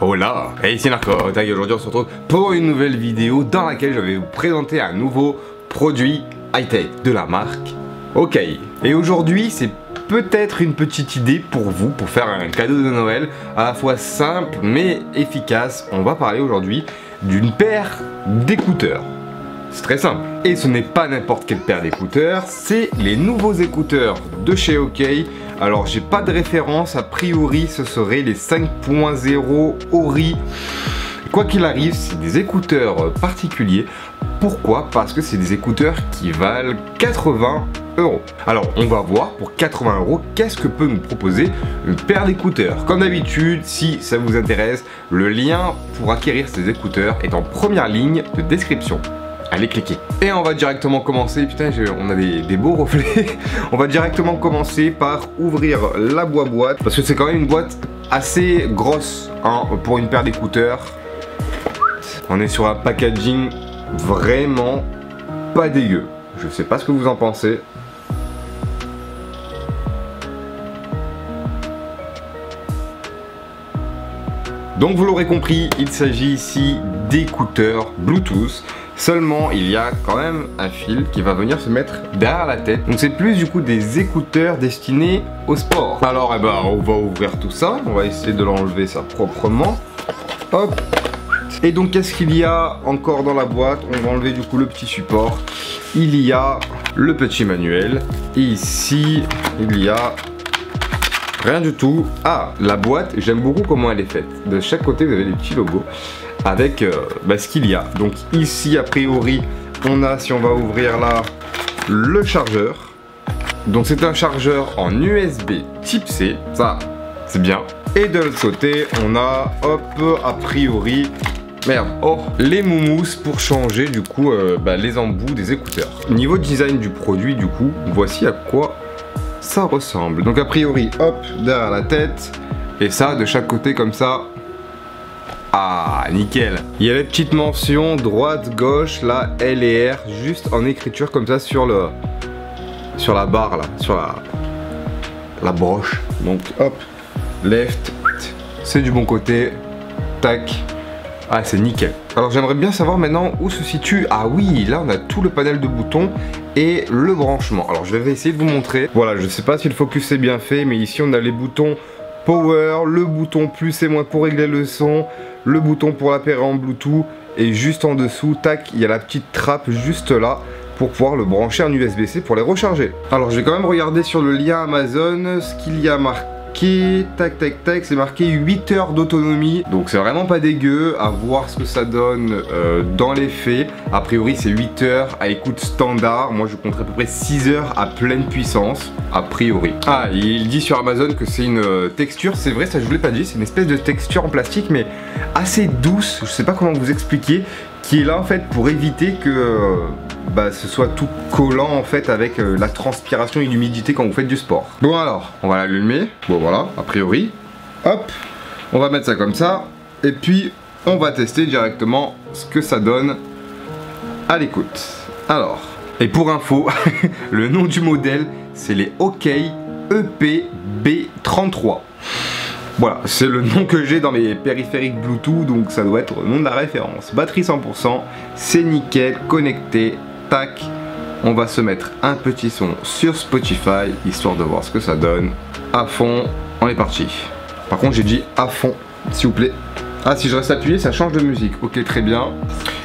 Hola, et ici Narco, et aujourd'hui on se retrouve pour une nouvelle vidéo dans laquelle je vais vous présenter un nouveau produit high-tech de la marque OK. Et aujourd'hui c'est peut-être une petite idée pour vous, pour faire un cadeau de Noël à la fois simple mais efficace. On va parler aujourd'hui d'une paire d'écouteurs. C'est très simple. Et ce n'est pas n'importe quelle paire d'écouteurs, c'est les nouveaux écouteurs de chez OK. Alors j'ai pas de référence, a priori ce serait les 5.0 Ori. Quoi qu'il arrive, c'est des écouteurs particuliers. Pourquoi? Parce que c'est des écouteurs qui valent 80 €. Alors on va voir pour 80 € qu'est-ce que peut nous proposer une paire d'écouteurs. Comme d'habitude, si ça vous intéresse, le lien pour acquérir ces écouteurs est en première ligne de description. Allez cliquer. Et on va directement commencer, putain on a des beaux reflets. On va directement commencer par ouvrir la boîte, parce que c'est quand même une boîte assez grosse hein, pour une paire d'écouteurs. On est sur un packaging vraiment pas dégueu. Je sais pas ce que vous en pensez. Donc vous l'aurez compris, il s'agit ici d'écouteurs Bluetooth. Seulement, il y a quand même un fil qui va venir se mettre derrière la tête. Donc c'est plus du coup des écouteurs destinés au sport. Alors eh ben, on va ouvrir tout ça. On va essayer de l'enlever ça proprement. Hop. Et donc qu'est-ce qu'il y a encore dans la boîte? On va enlever du coup le petit support. Il y a le petit manuel. Et ici, il y a rien du tout. Ah, la boîte, j'aime beaucoup comment elle est faite. De chaque côté, vous avez des petits logos avec ce qu'il y a. Donc ici, a priori, on a, si on va ouvrir là, le chargeur. Donc c'est un chargeur en USB type C. Ça, c'est bien. Et de l'autre côté, on a, hop, a priori, merde, oh, les moumous pour changer du coup les embouts des écouteurs. Niveau design du produit, du coup, voici à quoi ça ressemble. Donc a priori, hop, derrière la tête. Et ça, de chaque côté comme ça. Ah, nickel. Il y a les petites mentions droite, gauche, là, L et R, juste en écriture comme ça sur la barre là, sur la broche. Donc hop, left, c'est du bon côté, tac. Ah, c'est nickel. Alors j'aimerais bien savoir maintenant où se situe. Ah oui, là on a tout le panel de boutons et le branchement. Alors je vais essayer de vous montrer. Voilà, je sais pas si le focus est bien fait, mais ici on a les boutons power, le bouton plus et moins pour régler le son, le bouton pour l'appareil en Bluetooth, et juste en dessous, tac, il y a la petite trappe juste là pour pouvoir le brancher en USB-C pour les recharger. Alors je vais quand même regarder sur le lien Amazon ce qu'il y a marqué. Tac tac tac, c'est marqué 8 heures d'autonomie. Donc c'est vraiment pas dégueu. À voir ce que ça donne dans les faits. A priori c'est 8 heures à écoute standard. Moi je compterais à peu près 6 heures à pleine puissance. A priori. Ah, il dit sur Amazon que c'est une texture. C'est vrai, ça je vous l'ai pas dit. C'est une espèce de texture en plastique mais assez douce. Je sais pas comment vous expliquer. Qui est là en fait pour éviter que ce soit tout collant en fait avec la transpiration et l'humidité quand vous faites du sport. Bon alors, on va l'allumer. Bon voilà, a priori. Hop, on va mettre ça comme ça. Et puis, on va tester directement ce que ça donne à l'écoute. Alors, et pour info, le nom du modèle, c'est les OK EPB33. Voilà, c'est le nom que j'ai dans mes périphériques Bluetooth, donc ça doit être le nom de la référence. Batterie 100%, c'est nickel, connecté, tac. On va se mettre un petit son sur Spotify, histoire de voir ce que ça donne. À fond, on est parti. Par contre, j'ai dit à fond, s'il vous plaît. Ah, si je reste appuyé, ça change de musique. Ok, très bien.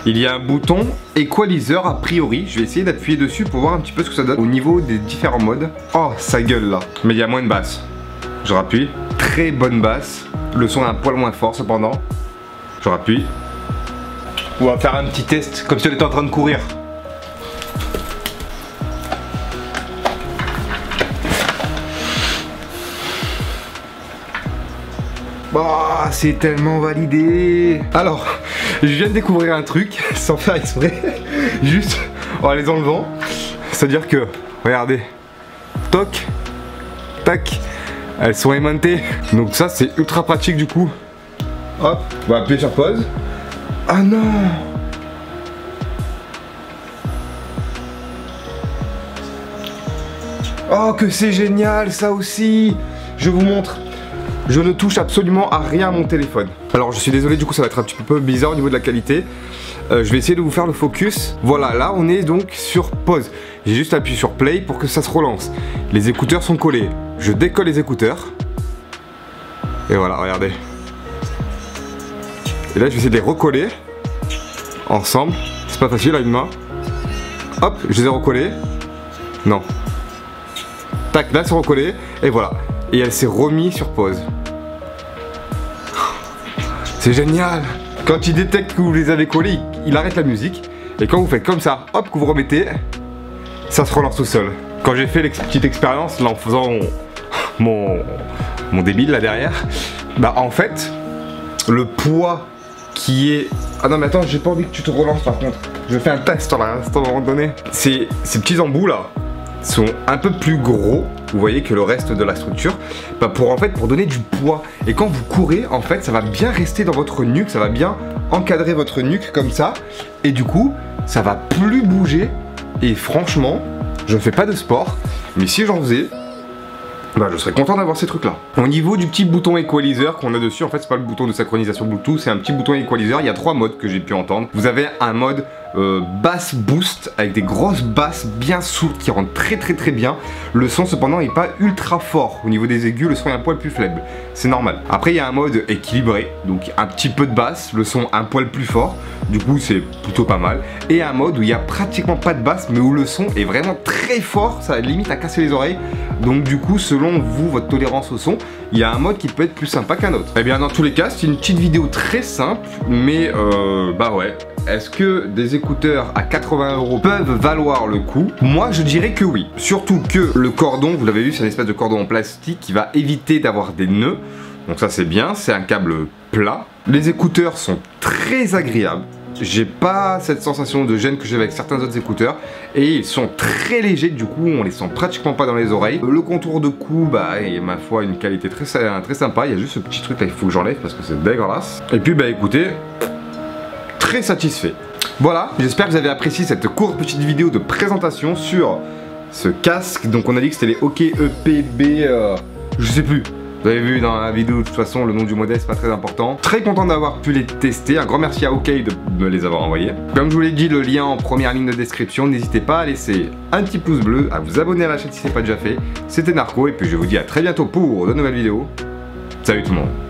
Il y a un bouton Equalizer a priori. Je vais essayer d'appuyer dessus pour voir un petit peu ce que ça donne au niveau des différents modes. Oh, ça gueule là. Mais il y a moins de basse. Je rappuie. Très bonne basse. Le son est un poil moins fort cependant. Je rappuie. On va faire un petit test comme si on était en train de courir. Bah, c'est tellement validé. Alors, je viens de découvrir un truc sans faire exprès. Juste en les enlevant. C'est-à-dire que, regardez, toc, tac. Elles sont aimantées. Donc ça c'est ultra pratique du coup. Hop, on va appuyer sur pause. Ah non. Oh que c'est génial ça aussi. Je vous montre. je ne touche absolument à rien à mon téléphone. Alors je suis désolé, du coup ça va être un petit peu bizarre au niveau de la qualité. Je vais essayer de vous faire le focus. Voilà, là on est donc sur pause. J'ai juste appuyé sur play pour que ça se relance. Les écouteurs sont collés. Je décolle les écouteurs. Et voilà, regardez. Et là je vais essayer de les recoller ensemble. C'est pas facile à une main. Hop, je les ai recollés. Non. Tac, là c'est recollé. Et voilà. Et elle s'est remise sur pause. C'est génial. Quand il détecte que vous les avez collés, il arrête la musique. Et quand vous faites comme ça, hop, que vous remettez, ça se relance tout seul. Quand j'ai fait la petite expérience, là en faisant mon débile là derrière, bah en fait, le poids qui est... Ah non mais attends, j'ai pas envie que tu te relances par contre. Je fais un test là, à un moment donné. Ces petits embouts là sont un peu plus gros, vous voyez, que le reste de la structure, bah pour donner du poids. Et quand vous courez, en fait, ça va bien rester dans votre nuque, ça va bien encadrer votre nuque comme ça. Et du coup, ça va plus bouger. Et franchement, je ne fais pas de sport, mais si j'en faisais, bah je serais content d'avoir ces trucs là. Au niveau du petit bouton equalizer qu'on a dessus, en fait c'est pas le bouton de synchronisation Bluetooth, c'est un petit bouton equalizer. Il y a 3 modes que j'ai pu entendre. Vous avez un mode bass boost avec des grosses basses bien sourdes qui rendent très bien. Le son cependant n'est pas ultra fort. Au niveau des aigus, le son est un poil plus faible. C'est normal. Après il y a un mode équilibré, donc un petit peu de basse, le son un poil plus fort. Du coup c'est plutôt pas mal. Et un mode où il n'y a pratiquement pas de basse mais où le son est vraiment très fort, ça limite à casser les oreilles. Donc du coup selon vous, votre tolérance au son, il y a un mode qui peut être plus sympa qu'un autre. Et bien dans tous les cas c'est une petite vidéo très simple, mais bah ouais. Est-ce que des écouteurs à 80 € peuvent valoir le coup? Moi je dirais que oui. Surtout que le cordon, vous l'avez vu, c'est une espèce de cordon en plastique qui va éviter d'avoir des nœuds. Donc ça c'est bien, c'est un câble plat. Les écouteurs sont très agréables. J'ai pas cette sensation de gêne que j'ai avec certains autres écouteurs. Et ils sont très légers, du coup on les sent pratiquement pas dans les oreilles. Le contour de cou, bah est ma foi une qualité très sympa. Il y a juste ce petit truc là qu'il faut que j'enlève parce que c'est dégueulasse. Et puis bah écoutez, très satisfait. Voilà, j'espère que vous avez apprécié cette courte petite vidéo de présentation sur ce casque. Donc on a dit que c'était les OK EPB, je sais plus. Vous avez vu dans la vidéo, de toute façon, le nom du modèle, c'est pas très important. Très content d'avoir pu les tester. Un grand merci à OK de me les avoir envoyés. Comme je vous l'ai dit, le lien en première ligne de description. N'hésitez pas à laisser un petit pouce bleu, à vous abonner à la chaîne si ce n'est pas déjà fait. C'était Narco et puis je vous dis à très bientôt pour de nouvelles vidéos. Salut tout le monde.